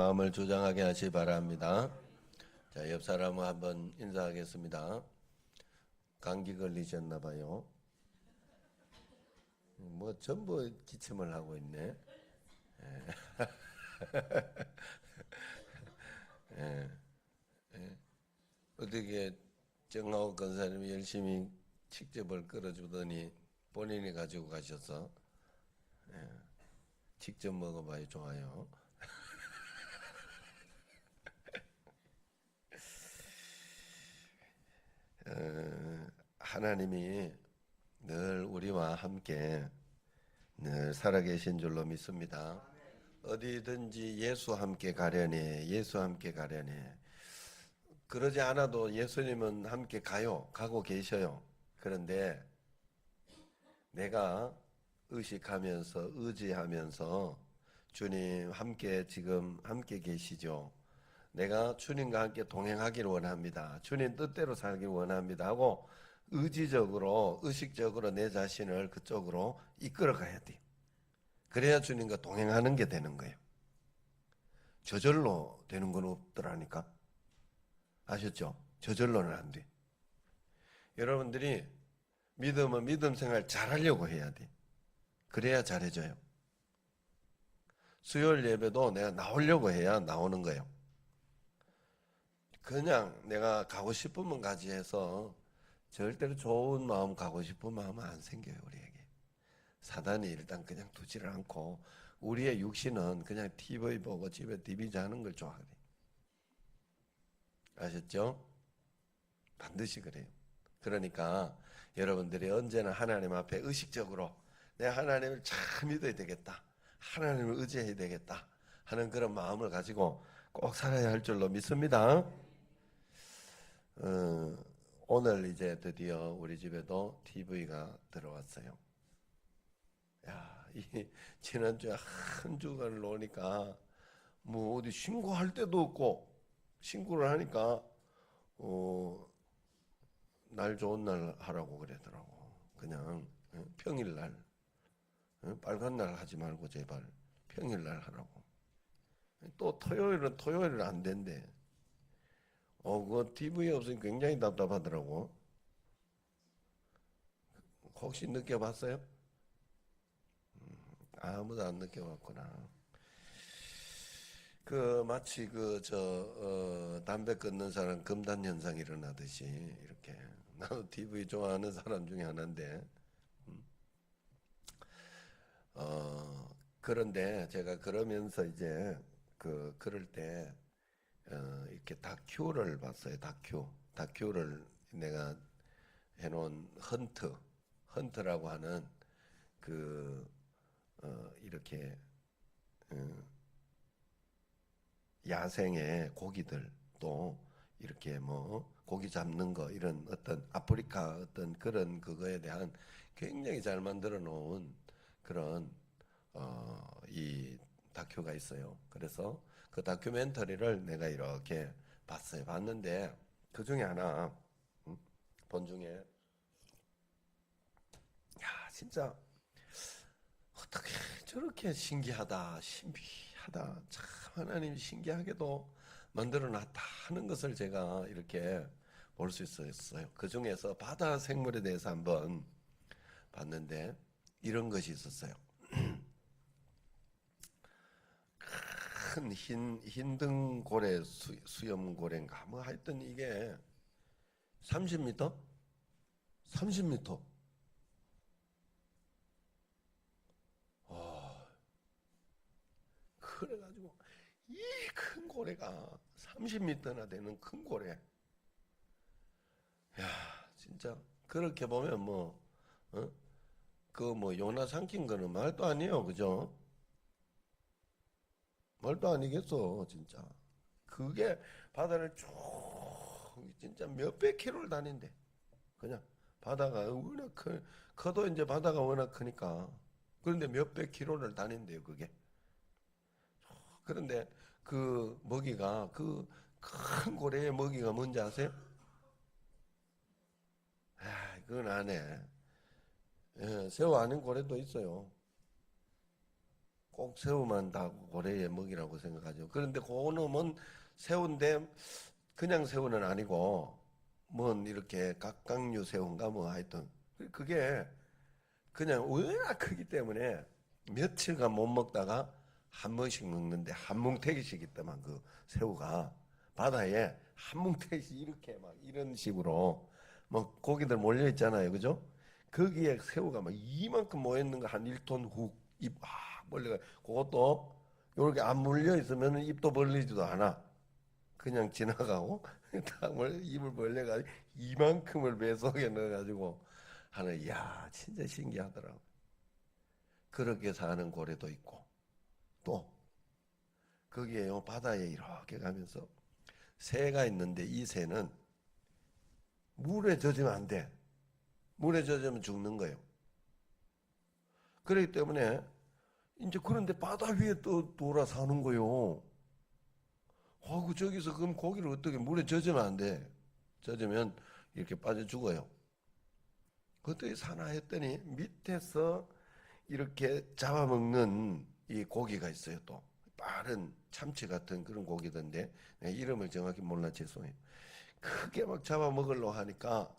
마음을 조장하게 하시 바랍니다. 자, 옆 사람을 한번 인사하겠습니다. 감기 걸리셨나 봐요. 뭐 전부 기침을 하고 있네. 어떻게 정하옥 권사님이 열심히 직접을 끌어주더니 본인이 가지고 가셔서 직접 먹어봐야 좋아요. 하나님이 늘 우리와 함께 늘 살아계신 줄로 믿습니다. 어디든지 예수 함께 가려니, 예수 함께 가려니. 그러지 않아도 예수님은 함께 가고 계셔요. 그런데 내가 의식하면서, 의지하면서 주님 지금 함께 계시죠. 내가 주님과 함께 동행하기를 원합니다. 주님 뜻대로 살기 원합니다. 하고 의지적으로, 의식적으로 내 자신을 그쪽으로 이끌어 가야 돼. 그래야 주님과 동행하는 게 되는 거예요. 저절로 되는 건 없더라니까. 아셨죠? 저절로는 안 돼. 여러분들이 믿음은 믿음 생활 잘하려고 해야 돼. 그래야 잘해져요. 수요일 예배도 내가 나오려고 해야 나오는 거예요. 그냥 내가 가고 싶으면 가지 해서 절대로 좋은 마음 가고 싶은 마음은 안 생겨요, 우리에게. 사단이 일단 그냥 두지를 않고 우리의 육신은 그냥 TV 보고 집에 디비지 하는 걸 좋아해. 아셨죠? 반드시 그래요. 그러니까 여러분들이 언제나 하나님 앞에 의식적으로 내가 하나님을 참 믿어야 되겠다. 하나님을 의지해야 되겠다 하는 그런 마음을 가지고 꼭 살아야 할 줄로 믿습니다. 오늘 이제 드디어 우리 집에도 TV가 들어왔어요. 야, 이 지난주에 한 주간을 놓으니까 뭐 어디 신고할 데도 없고 신고를 하니까 날 좋은 날 하라고 그러더라고. 그냥 평일날 빨간 날 하지 말고 제발 평일날 하라고. 또 토요일은 안 된대. 그 TV 없으니 굉장히 답답하더라고. 혹시 느껴봤어요? 아무도 안 느껴봤구나. 마치 담배 끊는 사람 금단 현상이 일어나듯이 이렇게 나도 TV 좋아하는 사람 중에 하나인데 그런데 제가 그러면서 이제 그럴 때 이렇게 다큐를 봤어요. 다큐를 내가 해놓은 헌트라고 하는 이렇게 야생의 고기들 또 이렇게 뭐 고기 잡는 거 이런 어떤 아프리카 어떤 그런 그거에 대한 굉장히 잘 만들어 놓은 그런 이 다큐가 있어요. 그래서 그 다큐멘터리를 내가 이렇게 봤는데 그 중에 하나 본 중에 야 진짜 어떻게 저렇게 신비하다 참 하나님이 신기하게도 만들어놨다 하는 것을 제가 이렇게 볼 수 있었어요. 그 중에서 바다 생물에 대해서 한번 봤는데 이런 것이 있었어요. 큰 흰등고래 수염고래인가 뭐 하여튼 이게 30m? 30m. 그래가지고 이 큰 고래가 30m나 되는 큰 고래. 야 진짜 그렇게 보면 뭐 요나 삼킨 거는 말도 아니에요, 그죠? 말도 아니겠어, 진짜. 그게 바다를 쭉 진짜 몇백 킬로를 다닌대. 그냥 바다가 워낙 커도 이제 바다가 워낙 크니까. 그런데 몇백 킬로를 다닌대요, 그게. 그런데 그 먹이가 그 큰 고래의 먹이가 뭔지 아세요? 그건 안 해. 예, 새우 아닌 고래도 있어요. 꼭 새우만 다 고래의 먹이라고 생각하죠. 그런데 그놈은 새우인데 그냥 새우는 아니고 뭔 이렇게 각각류 새우인가 뭐 하여튼 그게 그냥 워낙 크기 때문에 며칠간 못 먹다가 한 번씩 먹는데 한 뭉태기씩 있다만 그 새우가 바다에 한 뭉태기씩 이렇게 막 이런 식으로 뭐 고기들 몰려 있잖아요, 그죠? 거기에 새우가 막 이만큼 모여 있는 거 한 1톤 훅입막 벌려가 그것도 이렇게 안 물려 있으면 입도 벌리지도 않아. 그냥 지나가고 입을 벌려가지고 이만큼을 배 속에 넣어가지고 하는 야 진짜 신기하더라고. 그렇게 사는 고래도 있고 또 거기에요 바다에 이렇게 가면서 새가 있는데 이 새는 물에 젖으면 안 돼. 물에 젖으면 죽는 거예요. 그렇기 때문에 이제 그런데 바다 위에 또 돌아 사는 거요. 그 저기서 그럼 고기를 어떻게 물에 젖으면 안 돼. 젖으면 이렇게 빠져 죽어요. 어떻게 사나 했더니 밑에서 이렇게 잡아먹는 이 고기가 있어요. 또 빠른 참치 같은 그런 고기던데 이름을 정확히 몰라 죄송해요. 크게 막 잡아먹으려고 하니까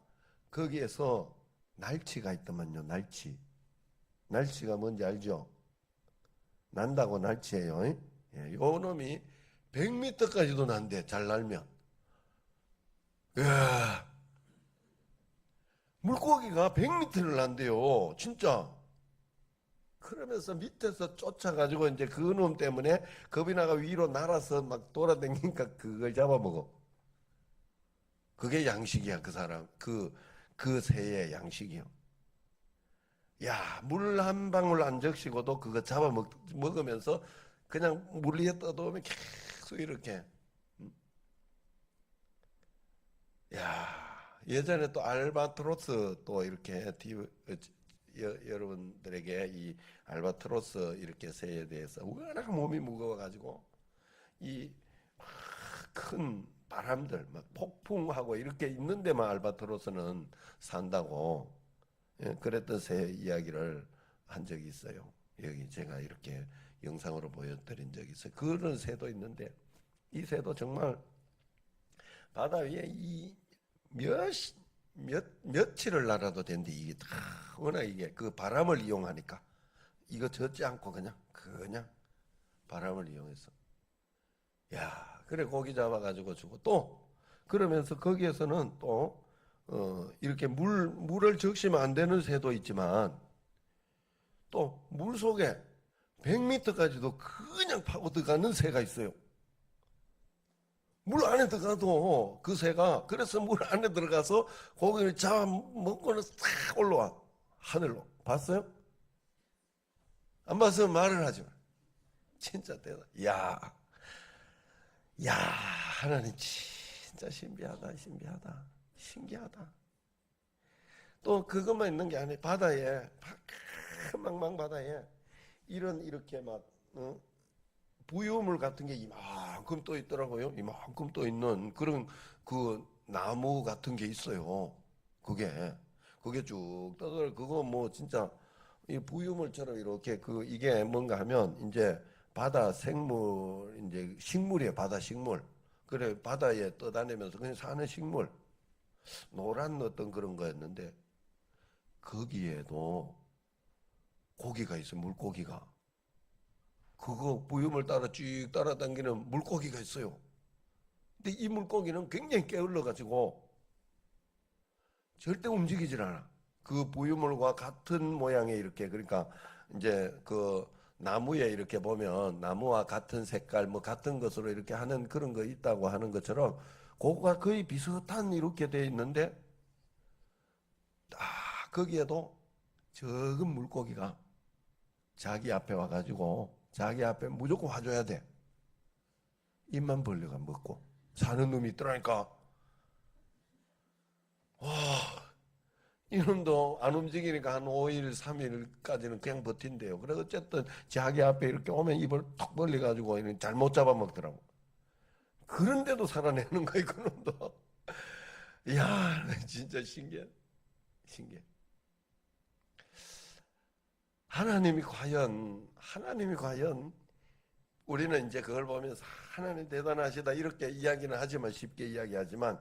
거기에서 날치가 있더만요. 날치가 뭔지 알죠? 난다고 날치예요. 예, 요 놈이 100m까지도 난대. 잘 날면. 이야, 물고기가 100m를 난대요. 진짜. 그러면서 밑에서 쫓아가지고 이제 그 놈 때문에 겁이 나가 위로 날아서 막 돌아다니니까 그걸 잡아먹어. 그게 양식이야, 그 사람. 그 새의 양식이요. 야, 물 한 방울 안 적시고도 그거 먹으면서 그냥 물 위에 떠도면 계속 이렇게. 야, 예전에 또 알바트로스 또 이렇게 여러분들에게 이 알바트로스 이렇게 새에 대해서 워낙 몸이 무거워가지고 이 큰 바람들 막 폭풍하고 이렇게 있는 데만 알바트로스는 산다고 그랬던 새 이야기를 한 적이 있어요. 여기 제가 이렇게 영상으로 보여드린 적이 있어요. 그런 새도 있는데 이 새도 정말 바다 위에 이 며칠을 날아도 되는데 이게 다 워낙 이게 그 바람을 이용하니까 이거 젖지 않고 그냥 바람을 이용해서 야 그래 고기 잡아가지고 주고 또 그러면서 거기에서는 또 이렇게 물을 적시면 안 되는 새도 있지만 또 물 속에 100m까지도 그냥 파고 들어가는 새가 있어요. 물 안에 들어가도 그 새가 그래서 물 안에 들어가서 고기를 잡아 먹고는 싹 올라와 하늘로 봤어요? 안 봤으면 말을 하지 마. 진짜 대단. 야 하나님 진짜 신기하다. 신기하다. 또 그것만 있는 게 아니에요. 바다에 큰 망망 바다에 이렇게 막 부유물 같은 게 이만큼 또 있더라고요. 이만큼 또 있는 그런 그 나무 같은 게 있어요. 그게 쭉 떠들 그거 뭐 진짜 이 부유물처럼 이렇게 이게 뭔가 하면 이제 바다 생물 이제 식물이에요. 바다 식물. 그래 바다에 떠다니면서 그냥 사는 식물. 노란 어떤 그런 거였는데 거기에도 고기가 있어요. 물고기가. 그거 부유물 따라 쭉 따라다니는 물고기가 있어요. 근데 이 물고기는 굉장히 게을러 가지고 절대 움직이질 않아. 그 부유물과 같은 모양의 이렇게 그러니까 이제 그 나무에 이렇게 보면 나무와 같은 색깔 뭐 같은 것으로 이렇게 하는 그런 거 있다고 하는 것처럼 그거가 거의 비슷한 이렇게 돼 있는데 거기에도 적은 물고기가 자기 앞에 와가지고 자기 앞에 무조건 와줘야 돼. 입만 벌려가 먹고 사는 놈이 있더라니까. 와, 이놈도 안 움직이니까 한 5일, 3일까지는 그냥 버틴대요. 그래 어쨌든 자기 앞에 이렇게 오면 입을 턱 벌려가지고 잘못 잡아먹더라고. 그런데도 살아내는 거야, 그놈도. 이야, 진짜 신기해. 신기해. 하나님이 과연 우리는 이제 그걸 보면서 하나님 대단하시다 이렇게 이야기는 하지만 쉽게 이야기하지만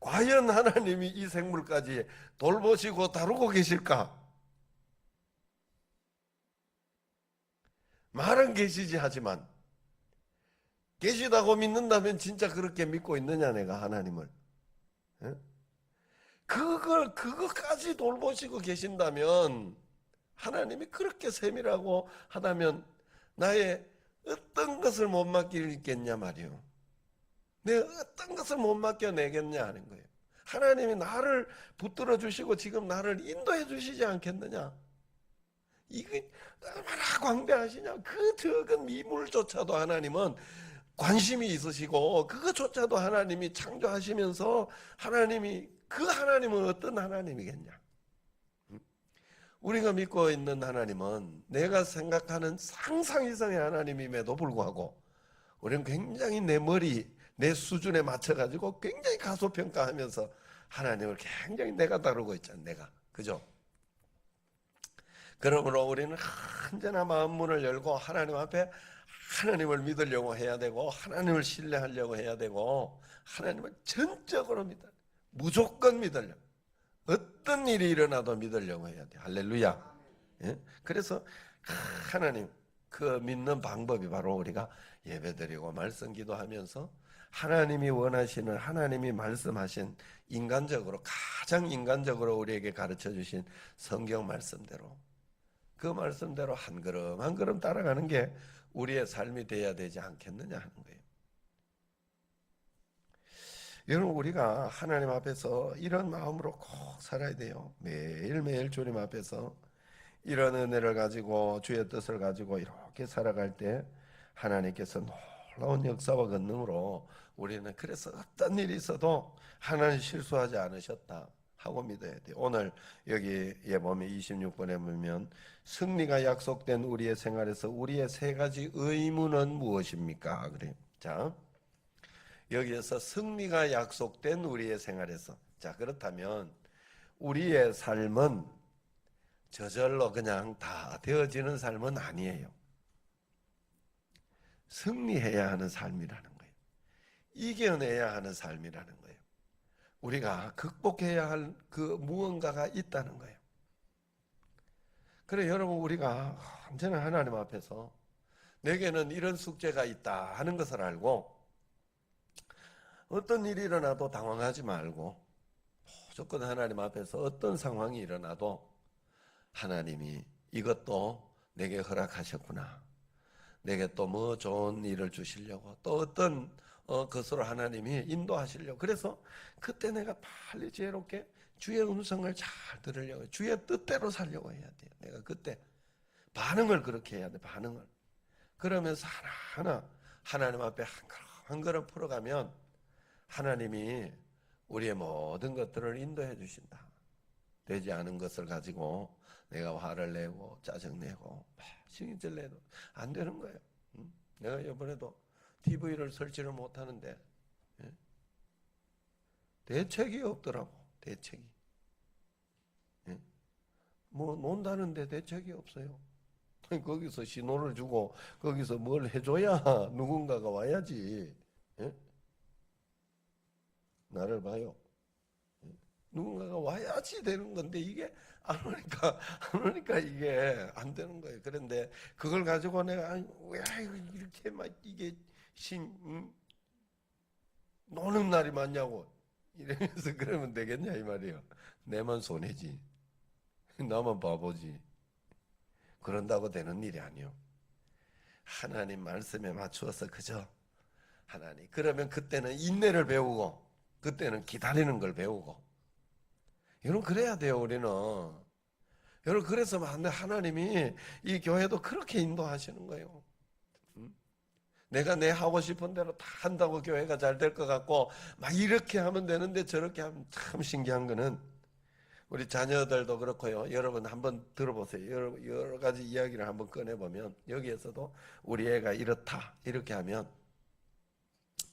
과연 하나님이 이 생물까지 돌보시고 다루고 계실까? 말은 계시지 하지만 계시다고 믿는다면 진짜 그렇게 믿고 있느냐 내가 하나님을? 예? 그거까지 돌보시고 계신다면 하나님이 그렇게 세밀하고 하다면 나의 어떤 것을 못 맡기겠냐 말이요. 내가 어떤 것을 못 맡겨내겠냐 하는 거예요. 하나님이 나를 붙들어 주시고 지금 나를 인도해 주시지 않겠느냐. 이게 얼마나 광대하시냐. 그 적은 미물조차도 하나님은 관심이 있으시고 그것조차도 하나님이 창조하시면서 그 하나님은 어떤 하나님이겠냐. 우리가 믿고 있는 하나님은 내가 생각하는 상상 이상의 하나님임에도 불구하고 우리는 굉장히 내 수준에 맞춰가지고 굉장히 가소평가하면서 하나님을 굉장히 내가 다루고 있잖아, 내가. 그죠? 그러므로 우리는 언제나 마음 문을 열고 하나님 앞에 하나님을 믿으려고 해야 되고 하나님을 신뢰하려고 해야 되고 하나님을 전적으로 무조건 믿으려고 어떤 일이 일어나도 믿으려고 해야 돼. 할렐루야. 예? 그래서 하나님 그 믿는 방법이 바로 우리가 예배드리고 말씀 기도하면서 하나님이 원하시는 하나님이 말씀하신 가장 인간적으로 우리에게 가르쳐 주신 성경 말씀대로 그 말씀대로 한 걸음 한 걸음 따라가는 게 우리의 삶이 돼야 되지 않겠느냐 하는 거예요. 여러분 우리가 하나님 앞에서 이런 마음으로 꼭 살아야 돼요. 매일매일 주님 앞에서 이런 은혜를 가지고 주의 뜻을 가지고 이렇게 살아갈 때 하나님께서 놀라운 역사와 권능으로 우리는 그래서 어떤 일이 있어도 하나님 실수하지 않으셨다 하고 믿어야 돼요. 오늘 여기에 보면 26번에 보면 승리가 약속된 우리의 생활에서 우리의 세 가지 의무는 무엇입니까? 그래요. 자, 여기에서 승리가 약속된 우리의 생활에서 자 그렇다면 우리의 삶은 저절로 그냥 다 되어지는 삶은 아니에요. 승리해야 하는 삶이라는 거예요. 이겨내야 하는 삶이라는 거예요. 우리가 극복해야 할 그 무언가가 있다는 거예요. 그래 여러분 우리가 언제나 하나님 앞에서 내게는 이런 숙제가 있다 하는 것을 알고 어떤 일이 일어나도 당황하지 말고 무조건 하나님 앞에서 어떤 상황이 일어나도 하나님이 이것도 내게 허락하셨구나. 내게 또 뭐 좋은 일을 주시려고 또 어떤 것으로 하나님이 인도하시려고 그래서 그때 내가 빨리 지혜롭게 주의 음성을 잘 들으려고 주의 뜻대로 살려고 해야 돼요. 내가 그때 반응을 그렇게 해야 돼. 반응을 그러면서 하나하나 하나님 앞에 한 걸음 한 걸음 풀어가면 하나님이 우리의 모든 것들을 인도해 주신다. 되지 않은 것을 가지고 내가 화를 내고 짜증내고 신경질 내도 안 되는 거예요. 내가 이번에도 TV를 설치를 못하는데 대책이 없더라고. 대책이 뭐 논다는데 대책이 없어요. 거기서 신호를 주고 거기서 뭘 해줘야 누군가가 와야지. 나를 봐요. 누군가가 와야지 되는 건데 이게 안 오니까 이게 안 되는 거예요. 그런데 그걸 가지고 내가 왜 이렇게 막 이게 노는 날이 많냐고 이러면서 그러면 되겠냐 이 말이에요. 내만 손해지. 나만 바보지. 그런다고 되는 일이 아니요. 하나님 말씀에 맞추어서 그저 하나님 그러면 그때는 인내를 배우고 그때는 기다리는 걸 배우고 여러분 그래야 돼요. 우리는 여러분 그래서 하나님이 이 교회도 그렇게 인도하시는 거예요. 내가 내 하고 싶은 대로 다 한다고 교회가 잘 될 것 같고 막 이렇게 하면 되는데 저렇게 하면 참 신기한 거는 우리 자녀들도 그렇고요. 여러분 한번 들어보세요. 여러 가지 이야기를 한번 꺼내보면 여기에서도 우리 애가 이렇다 이렇게 하면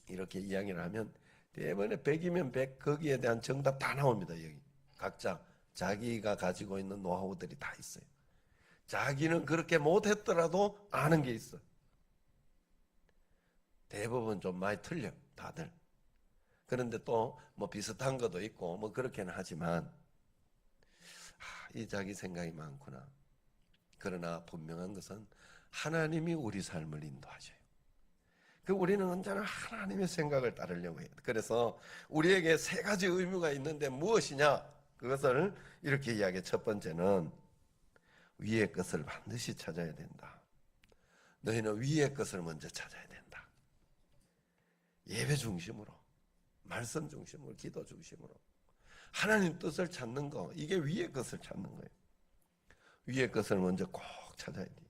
이렇게 이야기를 하면 대부분에 100이면 100 거기에 대한 정답 다 나옵니다. 여기 각자 자기가 가지고 있는 노하우들이 다 있어요. 자기는 그렇게 못했더라도 아는 게 있어. 대부분 좀 많이 틀려, 다들. 그런데 또 뭐 비슷한 것도 있고 뭐 그렇게는 하지만 이 자기 생각이 많구나. 그러나 분명한 것은 하나님이 우리 삶을 인도하셔요. 우리는 언제나 하나님의 생각을 따르려고 해요. 그래서 우리에게 세 가지 의무가 있는데 무엇이냐? 그것을 이렇게 이야기해. 첫 번째는 위의 것을 반드시 찾아야 된다. 너희는 위의 것을 먼저 찾아야 된다. 예배 중심으로, 말씀 중심으로, 기도 중심으로 하나님 뜻을 찾는 거, 이게 위의 것을 찾는 거예요. 위의 것을 먼저 꼭 찾아야 돼요.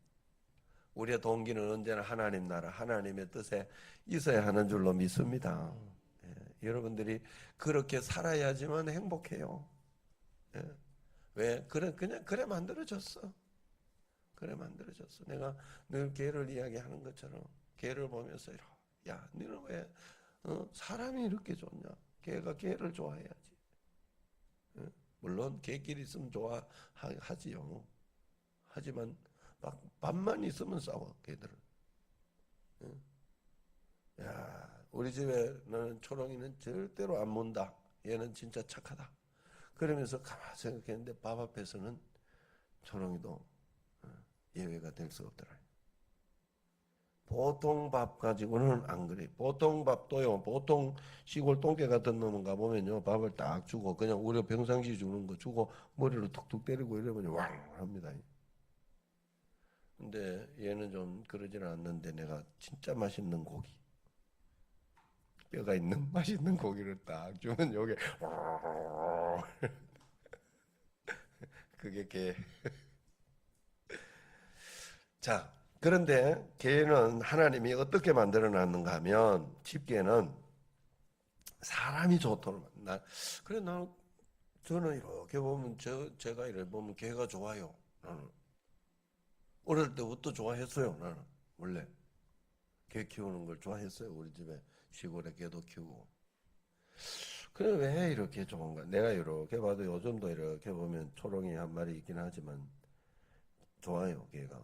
우리의 동기는 언제나 하나님 나라, 하나님의 뜻에 있어야 하는 줄로 믿습니다. 여러분들이 그렇게 살아야지만 행복해요. 왜? 그냥 그래 만들어졌어. 그래 만들어졌어. 내가 늘 개를 이야기하는 것처럼 개를 보면서 야, 너는 왜 사람이 이렇게 좋냐? 개가 개를 좋아해야지. 물론 개끼리 있으면 좋아하지요. 하지만 막 밥만 있으면 싸워, 개들은. 야, 우리 집에는 초롱이는 절대로 안 문다. 얘는 진짜 착하다. 그러면서 가만히 생각했는데 밥 앞에서는 초롱이도 예외가 될 수 없더라. 보통 밥 가지고는 안 그래. 보통 밥도요, 보통 시골 똥개 같은 놈은 가보면요, 밥을 딱 주고, 그냥 우리 평상시 주는 거 주고, 머리로 툭툭 때리고 이러면 왕 합니다. 근데 얘는 좀 그러지는 않는데 내가 진짜 맛있는 고기, 뼈가 있는 맛있는 고기를 딱 주면 요게 그게 개. 자, 그런데 개는 하나님이 어떻게 만들어 놨는가 하면 집게는 사람이 좋도록 그래 저는 이렇게 보면 제가 이렇게 보면 개가 좋아요. 나는 어릴 때부터 좋아했어요. 나는 원래 개 키우는 걸 좋아했어요. 우리 집에 시골에 개도 키우고. 그래 왜 이렇게 좋은가? 내가 이렇게 봐도 요즘도 이렇게 보면 초롱이 한 마리 있긴 하지만 좋아요. 개가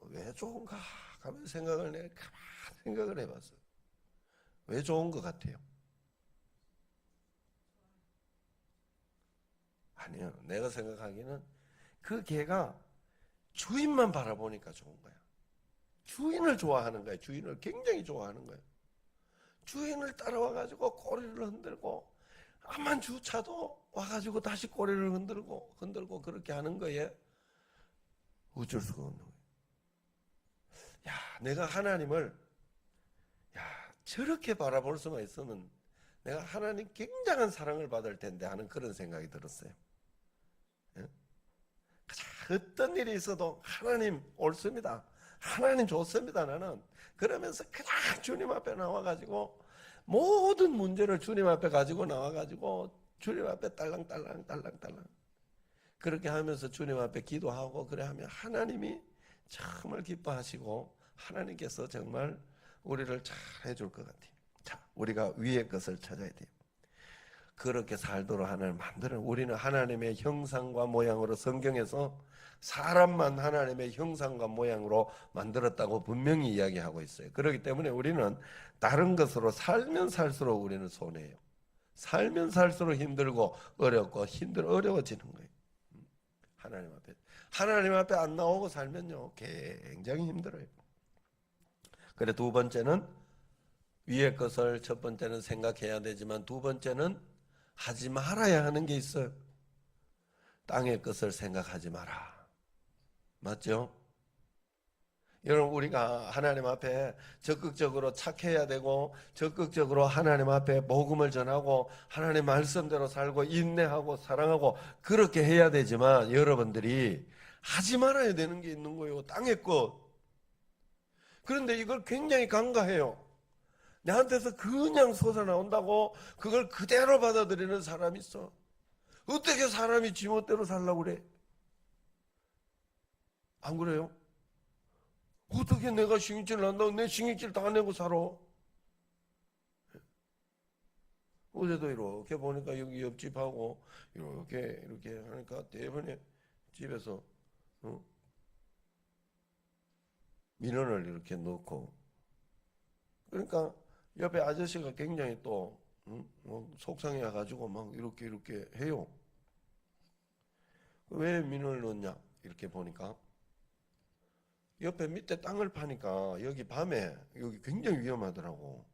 왜 좋은가 하면 내가 가만히 생각을 해봤어요. 왜 좋은 것 같아요? 아니요. 내가 생각하기는 그 개가 주인만 바라보니까 좋은 거야. 주인을 좋아하는 거야. 주인을 굉장히 좋아하는 거야. 주인을 따라와가지고 꼬리를 흔들고 암만 주차도 와가지고 다시 꼬리를 흔들고 그렇게 하는 거에 어쩔 수가 없는 거야. 야, 내가 하나님을 저렇게 바라볼 수만 있으면 내가 하나님 굉장한 사랑을 받을 텐데 하는 그런 생각이 들었어요. 예? 어떤 일이 있어도 하나님 옳습니다. 하나님 좋습니다. 나는 그러면서 그냥 주님 앞에 나와가지고 모든 문제를 주님 앞에 가지고 나와가지고 주님 앞에 딸랑딸랑 그렇게 하면서 주님 앞에 기도하고 그래 하면 하나님이 정말 기뻐하시고 하나님께서 정말 우리를 잘 해줄 것 같아요. 자, 우리가 위의 것을 찾아야 돼요. 그렇게 살도록 하나님 만들어. 우리는 하나님의 형상과 모양으로 성경에서 사람만 하나님의 형상과 모양으로 만들었다고 분명히 이야기하고 있어요. 그렇기 때문에 우리는 다른 것으로 살면 살수록 우리는 손해예요. 살면 살수록 힘들고 어렵고 어려워지는 거예요. 하나님 앞에 안 나오고 살면요 굉장히 힘들어요. 그래 두 번째는 위의 것을 첫 번째는 생각해야 되지만 두 번째는 하지 말아야 하는 게 있어요. 땅의 것을 생각하지 마라. 맞죠? 여러분 우리가 하나님 앞에 적극적으로 착해야 되고 적극적으로 하나님 앞에 복음을 전하고 하나님 말씀대로 살고 인내하고 사랑하고 그렇게 해야 되지만 여러분들이 하지 말아야 되는 게 있는 거예요. 땅의 것. 그런데 이걸 굉장히 간과해요. 내한테서 그냥 솟아나온다고 그걸 그대로 받아들이는 사람이 있어. 어떻게 사람이 지멋대로 살라고 그래? 안 그래요? 어떻게 내가 싱익질 난다고 내 싱익질 다 내고 살아? 어제도 이렇게 보니까 여기 옆집하고 이렇게 하니까 대번에 집에서 어? 민원을 이렇게 넣고, 그러니까 옆에 아저씨가 굉장히 또 속상해 가지고 막 이렇게 해요. 왜 민원을 넣었냐 이렇게 보니까 옆에 밑에 땅을 파니까 여기 밤에 여기 굉장히 위험하더라고.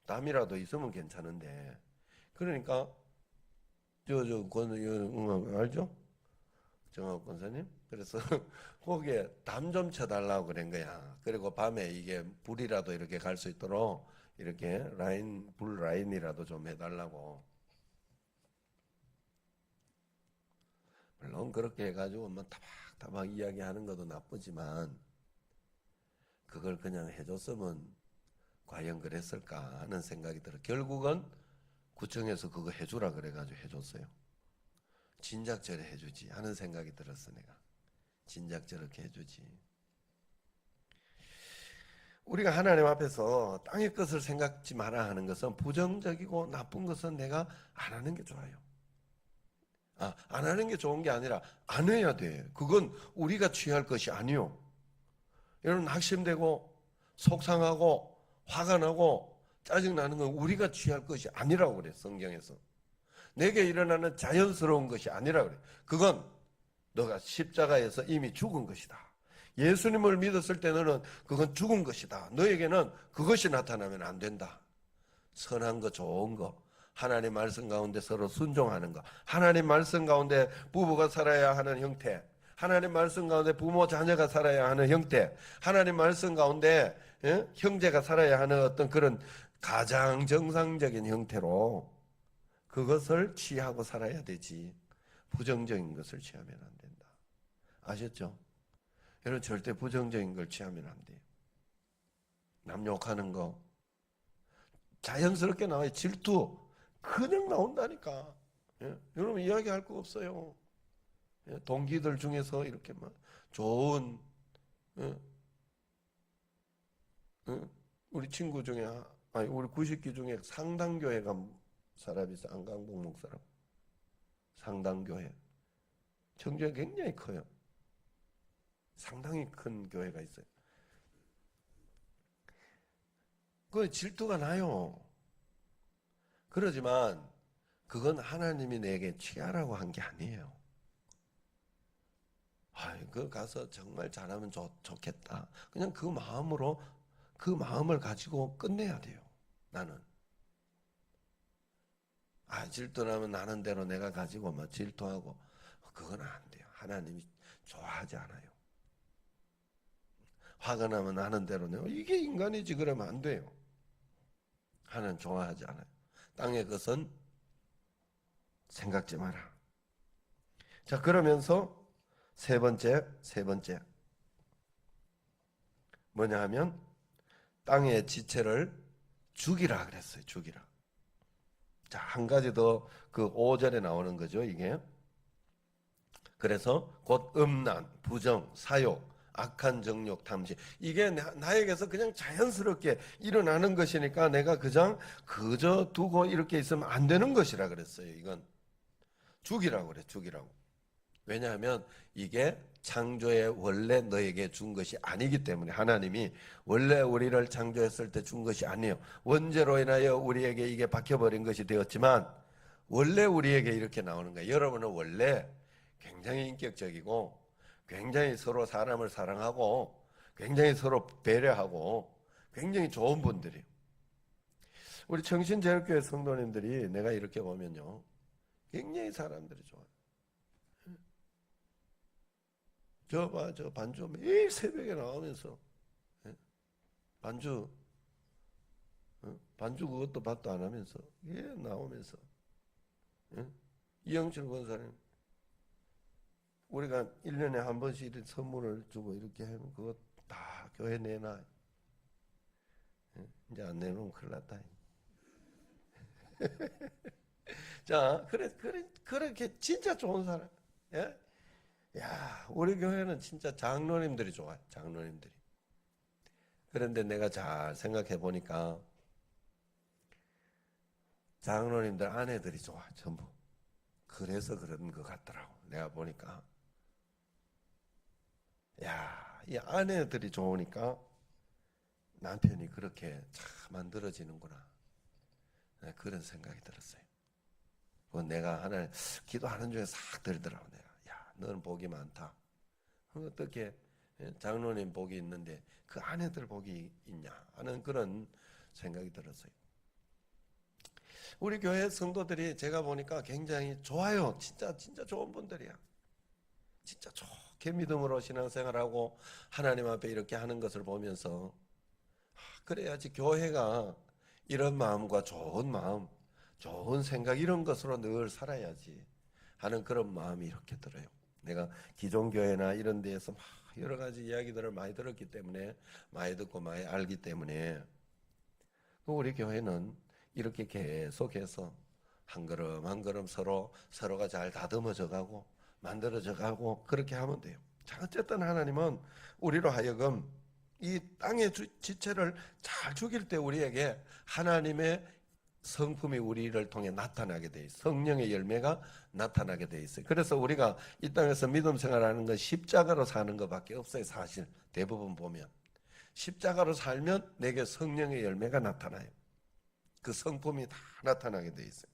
담이라도 있으면 괜찮은데, 그러니까 알죠? 정학 권사님. 그래서 거기에 담 좀 쳐달라고 그런 거야. 그리고 밤에 이게 불이라도 이렇게 갈 수 있도록 이렇게 불 라인이라도 좀 해달라고. 물론 그렇게 해가지고 뭐 타박타박 이야기하는 것도 나쁘지만 그걸 그냥 해줬으면 과연 그랬을까 하는 생각이 들어. 결국은 구청에서 그거 해주라 그래가지고 해줬어요. 진작 저래 해주지 하는 생각이 들었어. 내가 진작 저렇게 해주지. 우리가 하나님 앞에서 땅의 것을 생각지 마라 하는 것은 부정적이고 나쁜 것은 내가 안 하는 게 좋아요. 안 하는 게 좋은 게 아니라 안 해야 돼. 그건 우리가 취할 것이 아니요. 여러분, 낙심되고 속상하고 화가 나고 짜증나는 건 우리가 취할 것이 아니라고 그래, 성경에서. 내게 일어나는 자연스러운 것이 아니라 그래. 그건 너가 십자가에서 이미 죽은 것이다. 예수님을 믿었을 때 너는 그건 죽은 것이다. 너에게는 그것이 나타나면 안 된다. 선한 거, 좋은 거, 하나님 말씀 가운데 서로 순종하는 거, 하나님 말씀 가운데 부부가 살아야 하는 형태, 하나님 말씀 가운데 부모 자녀가 살아야 하는 형태, 하나님 말씀 가운데 형제가 살아야 하는 어떤 그런 가장 정상적인 형태로 그것을 취하고 살아야 되지, 부정적인 것을 취하면 안 된다. 아셨죠? 여러분, 절대 부정적인 걸 취하면 안 돼요. 남 욕하는 거 자연스럽게 나와요. 질투 그냥 나온다니까. 예? 여러분, 이야기할 거 없어요. 예? 동기들 중에서 이렇게 막 좋은 예? 예? 우리 친구 중에 아니 우리 구식기 중에 상당교회가 사람이 있어. 안강복 목사람. 상당교회 청주에 굉장히 커요. 상당히 큰 교회가 있어요. 그 질투가 나요. 그러지만 그건 하나님이 내게 취하라고 한 게 아니에요. 그 가서 정말 잘하면 좋겠다. 그냥 그 마음으로 그 마음을 가지고 끝내야 돼요. 나는 질투나면 나는 대로 내가 가지고 막 질투하고 그건 안 돼요. 하나님이 좋아하지 않아요. 화가 나면 나는 대로 내가 이게 인간이지 그러면 안 돼요. 하나님 좋아하지 않아요. 땅의 것은 생각지 마라. 자, 그러면서 세 번째 뭐냐 하면 땅의 지체를 죽이라 그랬어요. 죽이라. 자, 한 가지 더 그 5절에 나오는 거죠, 이게. 그래서 곧 음란, 부정, 사욕, 악한 정욕, 탐심. 이게 나에게서 그냥 자연스럽게 일어나는 것이니까 내가 그저 두고 이렇게 있으면 안 되는 것이라 그랬어요. 이건 죽이라고 그래, 죽이라고. 왜냐하면 이게 창조의 원래 너에게 준 것이 아니기 때문에, 하나님이 원래 우리를 창조했을 때 준 것이 아니에요. 원죄로 인하여 우리에게 이게 박혀버린 것이 되었지만 원래 우리에게 이렇게 나오는 거예요. 여러분은 원래 굉장히 인격적이고 굉장히 서로 사람을 사랑하고 굉장히 서로 배려하고 굉장히 좋은 분들이에요. 우리 청신제일교회 성도님들이 내가 이렇게 보면요, 굉장히 사람들이 좋아요. 저 반주 매일 새벽에 나오면서 반주 그것도 밥도 안 하면서 나오면서 이영철 권사님 우리가 1년에 한 번씩 이렇게 선물을 주고 이렇게 하면 그거 다 교회 내놔. 이제 안 내놓으면 큰일 났다. 자, 그렇게 진짜 좋은 사람. 예? 야, 우리 교회는 진짜 장로님들이 좋아요. 장로님들이. 그런데 내가 잘 생각해 보니까 장로님들 아내들이 좋아, 전부. 그래서 그런 것 같더라고. 내가 보니까. 야, 이 아내들이 좋으니까 남편이 그렇게 잘 만들어지는구나. 그런 생각이 들었어요. 내가 하나님 기도하는 중에 싹 들더라고. 내가 야, 너는 복이 많다. 어떻게 장로님 복이 있는데 그 아내들 복이 있냐 하는 그런 생각이 들었어요. 우리 교회 성도들이 제가 보니까 굉장히 좋아요. 진짜 좋은 분들이야. 진짜 좋게 믿음으로 신앙생활하고 하나님 앞에 이렇게 하는 것을 보면서 그래야지 교회가 이런 마음과 좋은 마음, 좋은 생각 이런 것으로 늘 살아야지 하는 그런 마음이 이렇게 들어요. 내가 기존 교회나 이런 데에서 막 여러 가지 이야기들을 많이 들었기 때문에 많이 듣고 많이 알기 때문에 우리 교회는 이렇게 계속해서 한 걸음 한 걸음 서로가 잘 다듬어져 가고 만들어져 가고 그렇게 하면 돼요. 자, 어쨌든 하나님은 우리로 하여금 이 땅의 지체를 잘 죽일 때 우리에게 하나님의 성품이 우리를 통해 나타나게 돼 있어요. 성령의 열매가 나타나게 돼 있어요. 그래서 우리가 이 땅에서 믿음 생활하는 건 십자가로 사는 것밖에 없어요. 사실 대부분 보면 십자가로 살면 내게 성령의 열매가 나타나요. 그 성품이 다 나타나게 돼 있어요.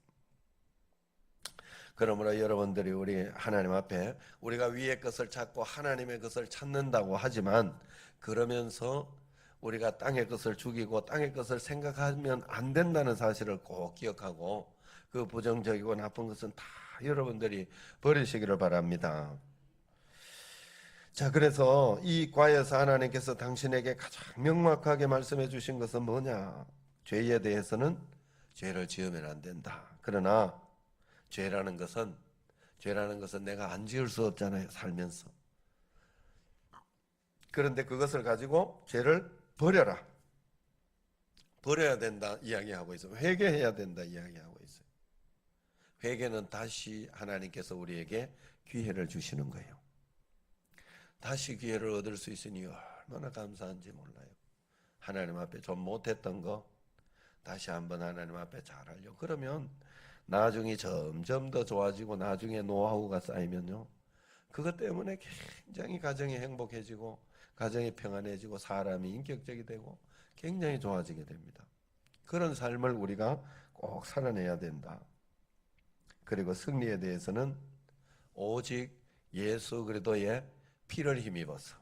그러므로 여러분들이 우리 하나님 앞에 우리가 위의 것을 찾고 하나님의 것을 찾는다고 하지만 그러면서 우리가 땅의 것을 죽이고 땅의 것을 생각하면 안 된다는 사실을 꼭 기억하고 그 부정적이고 나쁜 것은 다 여러분들이 버리시기를 바랍니다. 자, 그래서 이 과에서 하나님께서 당신에게 가장 명확하게 말씀해 주신 것은 뭐냐? 죄에 대해서는 죄를 지으면 안 된다. 그러나 죄라는 것은 내가 안 지을 수 없잖아요. 살면서. 그런데 그것을 가지고 죄를 버려라. 버려야 된다 이야기하고 있어요. 회개해야 된다 이야기하고 있어요. 회개는 다시 하나님께서 우리에게 기회를 주시는 거예요. 다시 기회를 얻을 수 있으니 얼마나 감사한지 몰라요. 하나님 앞에 좀 못했던 거 다시 한번 하나님 앞에 잘하려고 그러면 나중에 점점 더 좋아지고 나중에 노하우가 쌓이면요 그것 때문에 굉장히 가정이 행복해지고 가정이 평안해지고 사람이 인격적이 되고 굉장히 좋아지게 됩니다. 그런 삶을 우리가 꼭 살아내야 된다. 그리고 승리에 대해서는 오직 예수 그리스도의 피를 힘입어서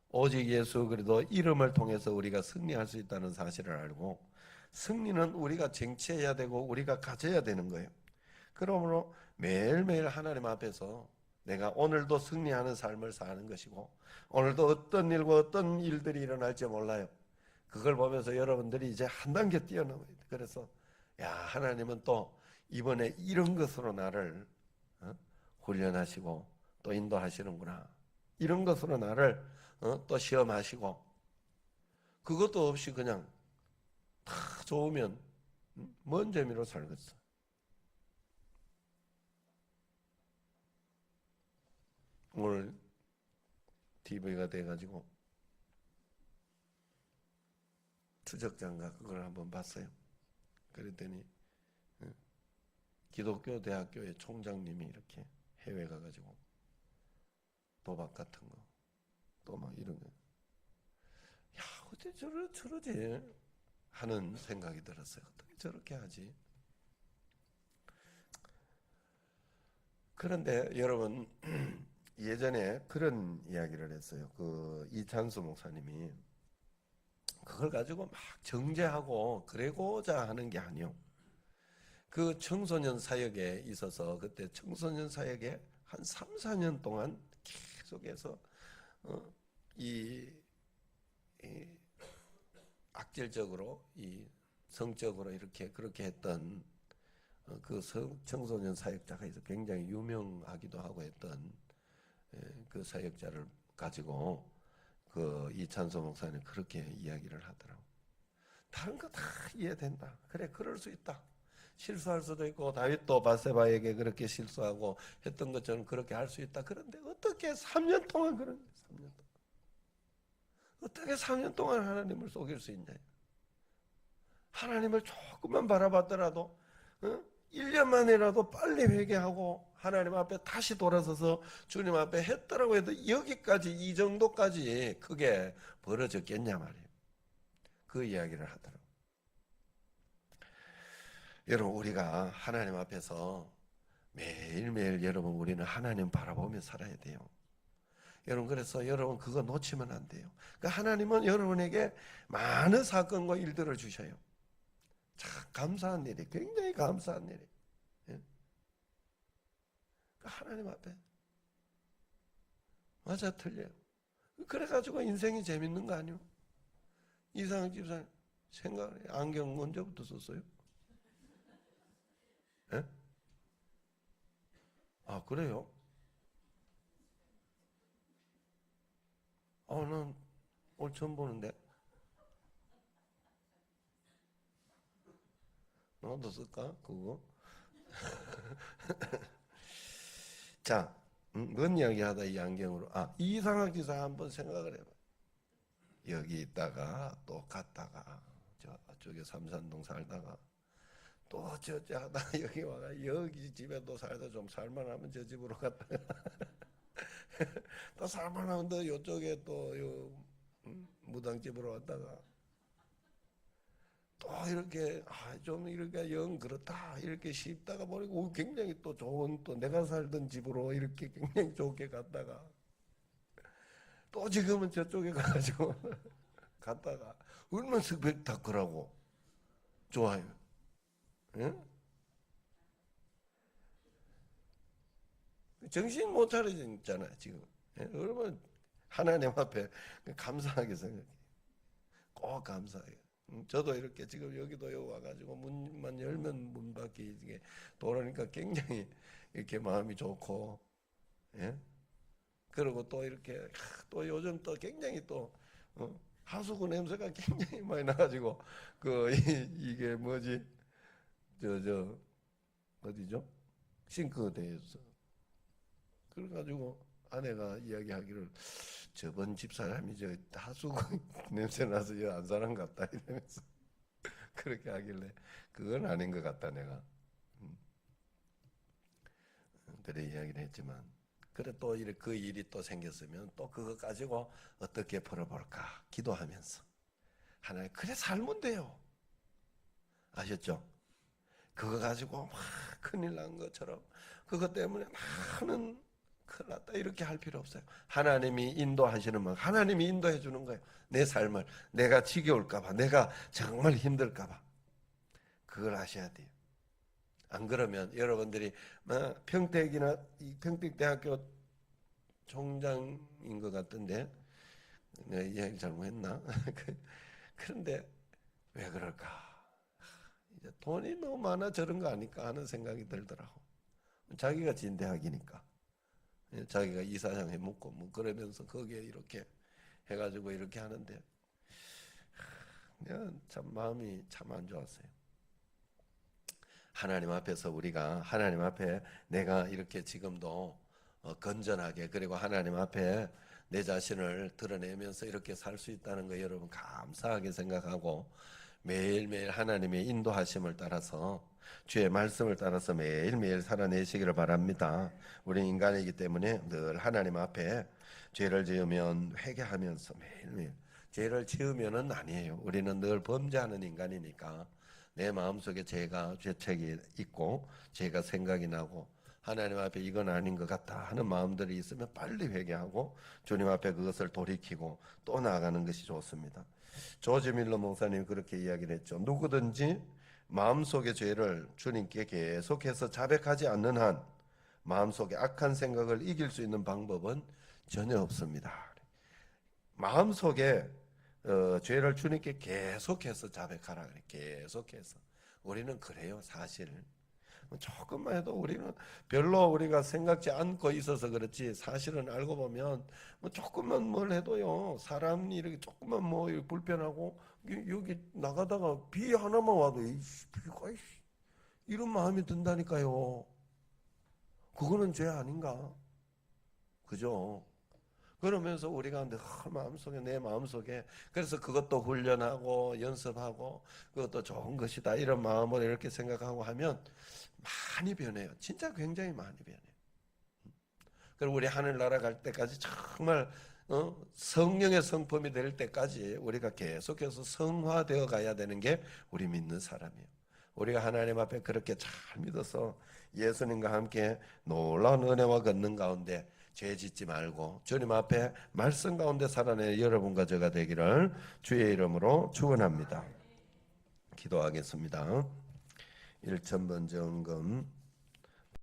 오직 예수 그리스도 이름을 통해서 우리가 승리할 수 있다는 사실을 알고 승리는 우리가 쟁취해야 되고 우리가 가져야 되는 거예요. 그러므로 매일매일 하나님 앞에서 내가 오늘도 승리하는 삶을 사는 것이고 오늘도 어떤 일과 어떤 일들이 일어날지 몰라요. 그걸 보면서 여러분들이 이제 한 단계 뛰어넘어야 돼. 그래서 야, 하나님은 또 이번에 이런 것으로 나를 훈련하시고 또 인도하시는구나. 이런 것으로 나를 또 시험하시고 그것도 없이 그냥 다 좋으면 뭔 재미로 살겠어. 오늘 TV가 돼가지고 추적자인가 그걸 한번 봤어요. 그랬더니 기독교 대학교의 총장님이 이렇게 해외 가가지고 도박 같은 거 또 막 이런 거, 야 어떻게 저러지 하는 생각이 들었어요. 어떻게 저렇게 하지? 그런데 여러분 예전에 그런 이야기를 했어요. 그 이찬수 목사님이 그걸 가지고 막 정죄하고 그러고자 하는 게 아니요. 그 청소년 사역에 있어서 그때 청소년 사역에 한 3, 4년 동안 계속해서 이 악질적으로 이 성적으로 이렇게 그렇게 했던 그 청소년 사역자가 있어 굉장히 유명하기도 하고 했던 그 사역자를 가지고 그 이찬수 목사님 그렇게 이야기를 하더라고. 다른 거 다 이해된다. 그래, 그럴 수 있다. 실수할 수도 있고 다윗도 바세바에게 그렇게 실수하고 했던 것처럼 그렇게 할 수 있다. 그런데 어떻게 3년 동안 그런 3년 동안 어떻게 3년 동안 하나님을 속일 수 있냐? 하나님을 조금만 바라봤더라도 1년 만이라도 빨리 회개하고 하나님 앞에 다시 돌아서서 주님 앞에 했다라고 해도 여기까지 이 정도까지 크게 벌어졌겠냐 말이에요. 그 이야기를 하더라고요. 여러분 우리가 하나님 앞에서 매일매일 여러분 우리는 하나님 바라보며 살아야 돼요. 여러분 그래서 여러분 그거 놓치면 안 돼요. 그러니까 하나님은 여러분에게 많은 사건과 일들을 주셔요. 참 감사한 일이 굉장히 감사한 일이. 예? 그러니까 하나님 앞에 맞아 틀려요. 그래가지고 인생이 재밌는 거 아니요? 이상한 집사님 생각을 해요. 안경 언제부터 썼어요? 예? 아 그래요? 난 오늘 처음 보는데 나도 쓸까 그거? 자, 뭔 이야기 하다 이 안경으로 이상한 기사 한번 생각을 해봐. 여기 있다가 또 갔다가 저쪽에 삼산동 살다가 또 저쪽 하다가 여기 와가 여기 집에 또 살다 좀 살만하면 저 집으로 갔다가 또 살만하면 또 요쪽에 또 무당집으로 왔다가 또 이렇게 좀 이렇게 영 그렇다 이렇게 쉽다가 버리고 굉장히 또 좋은 또 내가 살던 집으로 이렇게 굉장히 좋게 갔다가 또 지금은 저쪽에 가가지고 갔다가 얼마나 스펙타클하고 좋아요. 응? 정신 못 차리잖아요 지금. 예? 얼마나 하나님 앞에 감사하게 생각해. 꼭 감사해요. 저도 이렇게 지금 여기도 여기 와가지고 문만 열면 문 밖에 이게 돌아오니까 굉장히 이렇게 마음이 좋고, 예? 그리고 또 이렇게 또 요즘 또 굉장히 또 하수구 냄새가 굉장히 많이 나가지고 이게 뭐지 저 어디죠 싱크대에서 그래가지고 아내가 이야기하기를 저번 집사람이 저 하수구 냄새 나서 안 사람 같다 이러면서 그렇게 하길래 그건 아닌 것 같다 내가 그래 이야기를 했지만 그래 또 그 일이 또 생겼으면 또 그거 가지고 어떻게 풀어볼까 기도하면서 하나님 그래 살면 돼요. 아셨죠? 그거 가지고 막 큰일 난 것처럼 그것 때문에 나는 큰일 났다 이렇게 할 필요 없어요. 하나님이 인도하시는 만 하나님이 인도해 주는 거예요. 내 삶을 내가 지겨울까봐 내가 정말 힘들까봐 그걸 아셔야 돼요. 안 그러면 여러분들이 평택이나 평택대학교 총장인 것 같던데 내가 이야기 잘못했나? 그런데 왜 그럴까? 이제 돈이 너무 많아 저런 거 아닐까 하는 생각이 들더라고. 자기가 진대학이니까 자기가 이사장 해먹고 뭐 그러면서 거기에 이렇게 해가지고 이렇게 하는데 내가 참 마음이 참 안 좋았어요. 하나님 앞에서 우리가 하나님 앞에 내가 이렇게 지금도 건전하게 그리고 하나님 앞에 내 자신을 드러내면서 이렇게 살 수 있다는 거 여러분 감사하게 생각하고 매일매일 하나님의 인도하심을 따라서 주의 말씀을 따라서 매일매일 살아내시기를 바랍니다. 우리 인간이기 때문에 늘 하나님 앞에 죄를 지으면 회개하면서 매일매일 죄를 지으면은 아니에요. 우리는 늘 범죄하는 인간이니까 내 마음속에 죄책이 있고 죄가 생각이 나고 하나님 앞에 이건 아닌 것 같다 하는 마음들이 있으면 빨리 회개하고 주님 앞에 그것을 돌이키고 또 나아가는 것이 좋습니다. 조지 밀러 목사님 그렇게 이야기를 했죠. 누구든지 마음속의 죄를 주님께 계속해서 자백하지 않는 한 마음속에 악한 생각을 이길 수 있는 방법은 전혀 없습니다. 마음속에 죄를 주님께 계속해서 자백하라 그래. 계속해서. 우리는 그래요, 사실. 조금만 해도 우리는 별로 우리가 생각지 않고 있어서 그렇지 사실은 알고 보면 뭐 조금만 뭘 해도요 사람이 이렇게 조금만 뭐 불편하고 여기 나가다가 비 하나만 와도 비가 이런 마음이 든다니까요. 그거는 죄 아닌가? 그죠? 그러면서 우리가 늘 마음속에 내 마음속에 그래서 그것도 훈련하고 연습하고 그것도 좋은 것이다 이런 마음으로 이렇게 생각하고 하면 많이 변해요. 진짜 굉장히 많이 변해요. 그리고 우리 하늘나라 갈 때까지 정말 성령의 성품이 될 때까지 우리가 계속해서 성화되어 가야 되는 게 우리 믿는 사람이에요. 우리가 하나님 앞에 그렇게 잘 믿어서 예수님과 함께 놀라운 은혜와 걷는 가운데 죄 짓지 말고 주님 앞에 말씀 가운데 살아내는 여러분과 제가 되기를 주의 이름으로 축원합니다. 기도하겠습니다. 1,000번째 헌금